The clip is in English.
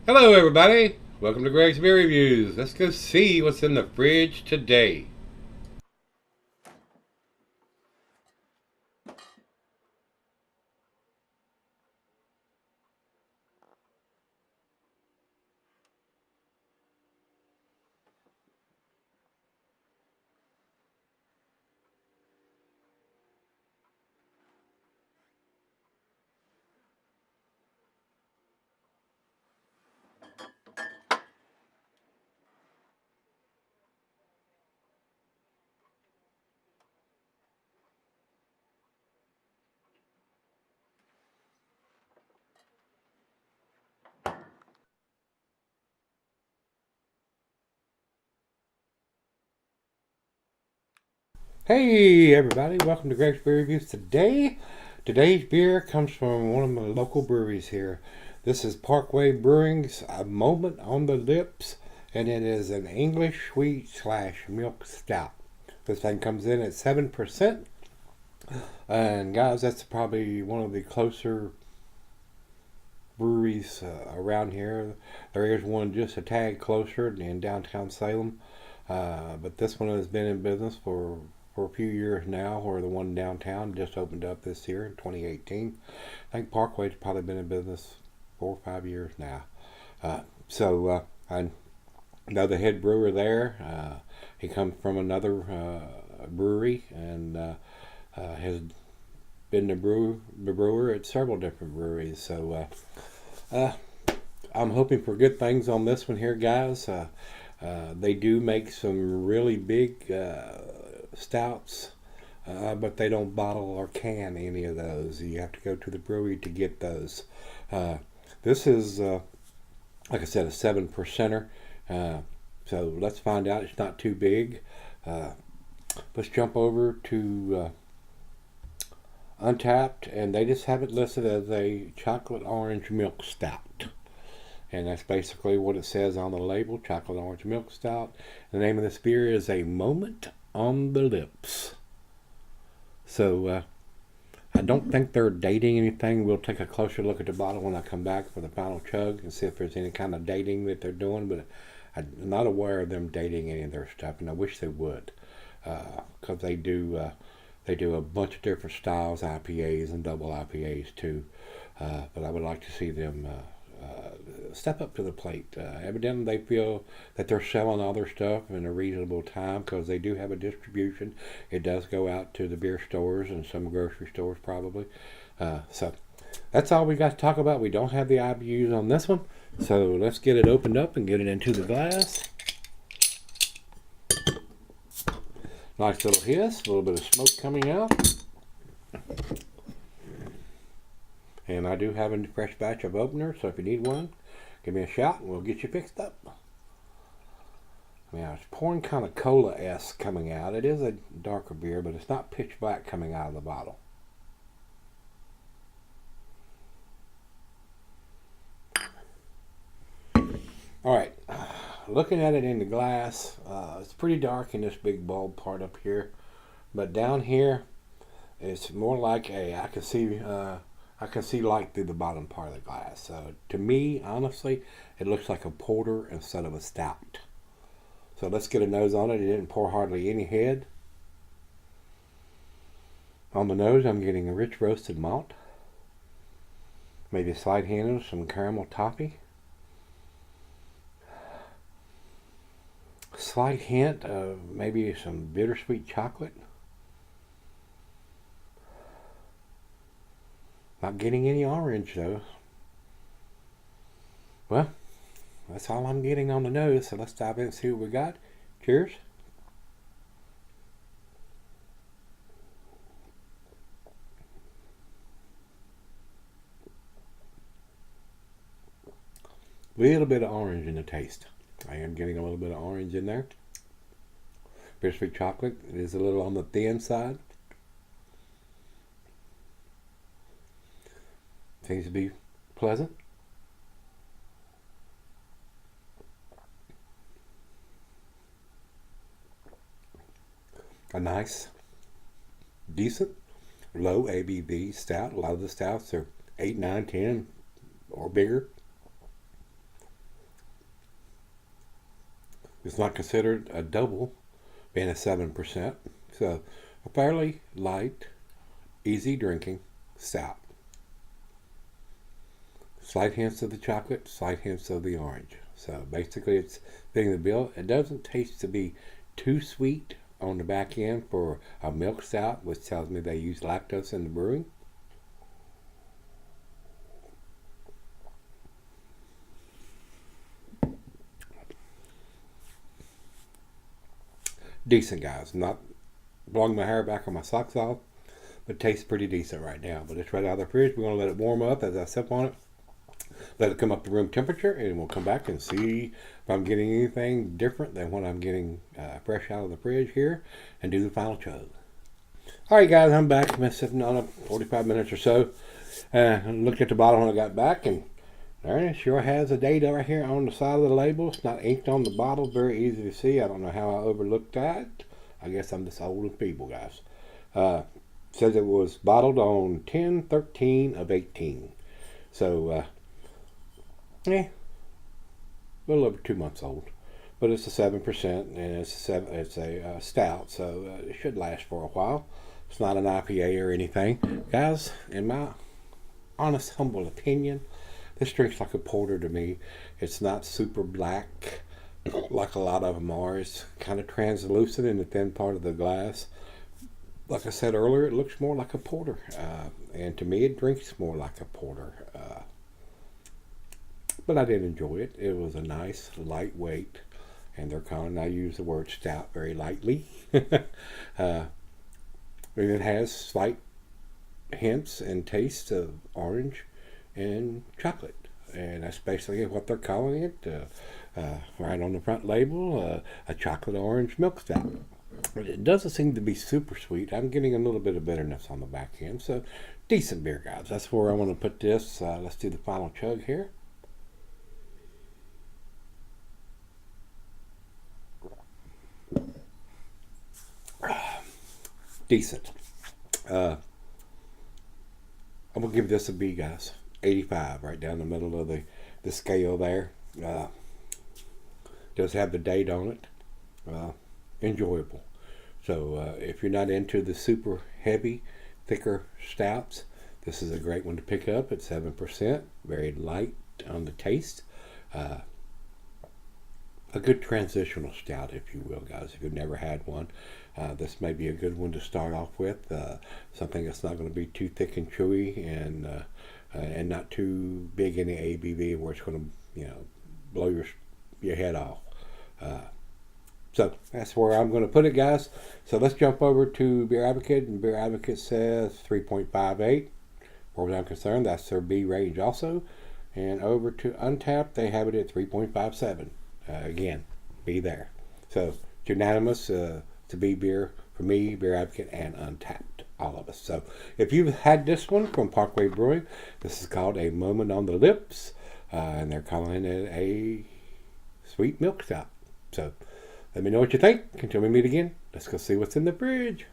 Hello everybody, welcome to Gregsbeerreviews. Let's go see what's in the fridge today. Hey everybody, welcome to Gregsbeerreviews. Today's beer comes from one of my local breweries here. This is Parkway Brewing's A Moment on the Lips, and it is an English sweet / milk stout. This thing comes in at 7%. And guys, that's probably one of the closer breweries around here. There is one just a tag closer in downtown Salem, but this one has been in business for a few years now, where the one downtown just opened up this year in 2018. I think Parkway's probably been in business 4 or 5 years now. I know the head brewer there. He comes from another brewery and has been the brewer at several different breweries. I'm hoping for good things on this one here, guys. They do make some really big stouts, but they don't bottle or can any of those. You have to go to the brewery to get those. This is, like I said, a 7%er. So let's find out. It's not too big. Let's jump over to Untapped, and they just have it listed as a chocolate orange milk stout. And that's basically what it says on the label, chocolate orange milk stout. The name of this beer is A Moment on the Lips. So I don't think they're dating anything. We'll take a closer look at the bottle when I come back for the final chug and see if there's any kind of dating that they're doing. But I'm not aware of them dating any of their stuff, and I wish they would, because they do a bunch of different styles, IPAs and double IPAs too. But I would like to see them step up to the plate. Evidently, they feel that they're selling all their stuff in a reasonable time, because they do have a distribution. It does go out to the beer stores and some grocery stores probably. So that's all we got to talk about. We don't have the IBUs on this one. So let's get it opened up and get it into the glass. Nice little hiss, a little bit of smoke coming out. And I do have a fresh batch of openers, so if you need one, give me a shout and we'll get you fixed up. Now it's pouring kind of cola-esque coming out. It is a darker beer, but it's not pitch black coming out of the bottle. Alright, looking at it in the glass, it's pretty dark in this big bulb part up here. But down here, it's more like I can see light through the bottom part of the glass. So to me, honestly, it looks like a porter instead of a stout. So let's get a nose on it. It didn't pour hardly any head. On the nose, I'm getting a rich roasted malt. Maybe a slight hint of some caramel toffee. Slight hint of maybe some bittersweet chocolate. Not getting any orange though. Well, that's all I'm getting on the nose, so let's dive in and see what we got. Cheers. Little bit of orange in the taste. I am getting a little bit of orange in there. Bittersweet chocolate. It is a little on the thin side. Seems to be pleasant. A nice, decent, low ABV stout. A lot of the stouts are 8, 9, 10 or bigger. It's not considered a double, being a 7%. So a fairly light, easy drinking stout. Slight hints of the chocolate, slight hints of the orange. So basically it's fitting the bill. It doesn't taste to be too sweet on the back end for a milk stout, which tells me they use lactose in the brewing. Decent, guys. Not blowing my hair back or my socks off, but it tastes pretty decent right now. But it's right out of the fridge. We're going to let it warm up as I sip on it. Let it come up to room temperature, and we'll come back and see if I'm getting anything different than what I'm getting fresh out of the fridge here, and do the final chug. Alright guys, I'm back. I've been sitting on it 45 minutes or so. I looked at the bottle when I got back, and there it sure has a date right here on the side of the label. It's not inked on the bottle. Very easy to see. I don't know how I overlooked that. I guess I'm just old and feeble, guys. Says it was bottled on 10/13 of 18. So, a little over 2 months old. But it's a 7%, and it's a stout, so it should last for a while. It's not an IPA or anything. Guys, in my honest, humble opinion, this drinks like a porter to me. It's not super black like a lot of them are. It's kind of translucent in the thin part of the glass. Like I said earlier, it looks more like a porter. And to me, it drinks more like a porter. But I did enjoy it. It was a nice, lightweight, and I use the word stout very lightly. And it has slight hints and tastes of orange and chocolate. And that's basically what they're calling it. Right on the front label, a chocolate orange milk stout. But it doesn't seem to be super sweet. I'm getting a little bit of bitterness on the back end. So, decent beer, guys. That's where I want to put this. Let's do the final chug here. Decent. I'm going to give this a B, guys. 85, right down the middle of the scale there. Does have the date on it. Enjoyable. So if you're not into the super heavy, thicker stouts, this is a great one to pick up at 7%. Very light on the taste. A good transitional stout, if you will, guys. If you've never had one, this may be a good one to start off with. Something that's not going to be too thick and chewy, and not too big in the ABV where it's going to, blow your head off. So that's where I'm going to put it, guys. So let's jump over to Beer Advocate, and Beer Advocate says 3.58. As far as I'm concerned, that's their B range also. And over to Untappd, they have it at 3.57. Again, be there. So it's unanimous to be beer for me, Beer Advocate, and Untappd, all of us. So if you've had this one from Parkway Brewing, this is called A Moment on the Lips, and they're calling it a sweet milk stout. So let me know what you think. Until we meet again, let's go see what's in the fridge.